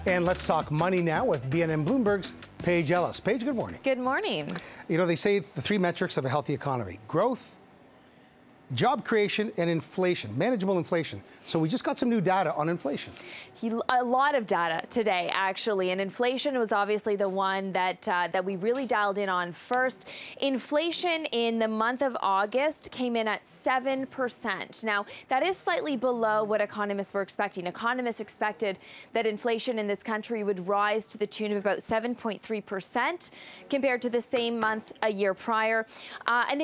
And let's talk money now with BNN Bloomberg's Paige Ellis. Paige, good morning. Good morning. You know, they say the three metrics of a healthy economy: growth, job creation, and inflation, manageable inflation. So we just got some new data on inflation. A lot of data today, actually, and inflation was obviously the one that we really dialed in on first. Inflation in the month of August came in at 7%. Now, that is slightly below what economists were expecting. Economists expected that inflation in this country would rise to the tune of about 7.3% compared to the same month a year prior.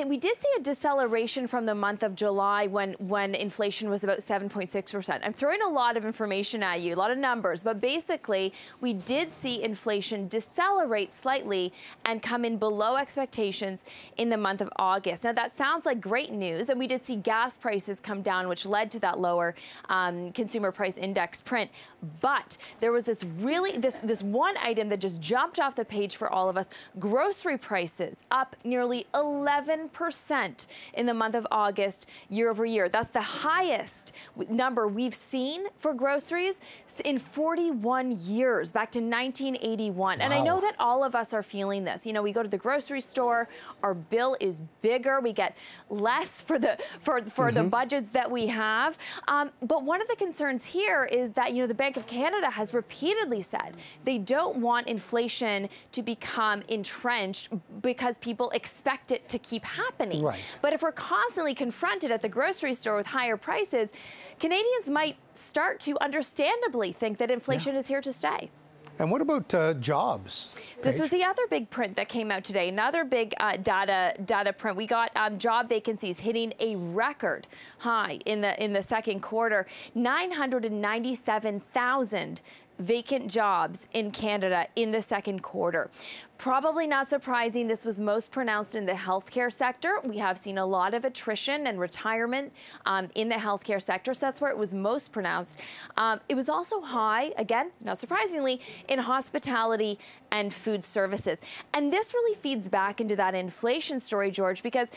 We did see a deceleration from the month of July when inflation was about 7.6%. I'm throwing a lot of information at you, a lot of numbers, but basically we did see inflation decelerate slightly and come in below expectations in the month of August. Now that sounds like great news, and we did see gas prices come down, which led to that lower consumer price index print. But there was this one item that just jumped off the page for all of us: grocery prices up nearly 11% in the month of August year over year. That's the highest number we've seen for groceries in 41 years, back to 1981. Wow. And I know that all of us are feeling this. You know, we go to the grocery store, our bill is bigger, we get less for the budgets that we have. But one of the concerns here is that, you know, the Bank of Canada has repeatedly said they don't want inflation to become entrenched because people expect it to keep happening. Right. But if we're constantly confronted at the grocery store with higher prices, Canadians might start to understandably think that inflation is here to stay. And what about jobs? This was the other big print that came out today. Another big data print. We got job vacancies hitting a record high in the second quarter. 997,000 vacant jobs in Canada in the second quarter. Probably not surprising, this was most pronounced in the healthcare sector. We have seen a lot of attrition and retirement in the healthcare sector, so that's where it was most pronounced. It was also high, again, not surprisingly, in hospitality and food services. And this really feeds back into that inflation story, George, because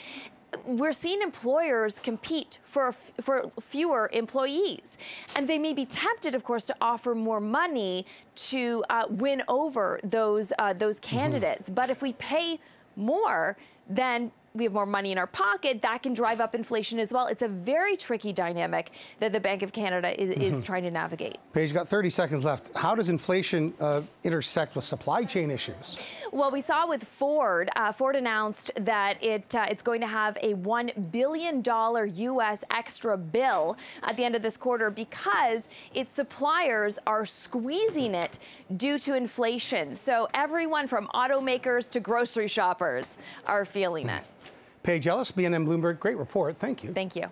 we're seeing employers compete for fewer employees, and they may be tempted, of course, to offer more money to win over those candidates. But if we pay more, then we have more money in our pocket. That can drive up inflation as well. It's a very tricky dynamic that the Bank of Canada is trying to navigate. Paige, got 30 seconds left. How does inflation intersect with supply chain issues? Well, we saw with Ford. Ford announced that it's going to have a $1 billion U.S. extra bill at the end of this quarter because its suppliers are squeezing it due to inflation. So everyone from automakers to grocery shoppers are feeling it. Paige Ellis, BNN Bloomberg, great report. Thank you. Thank you.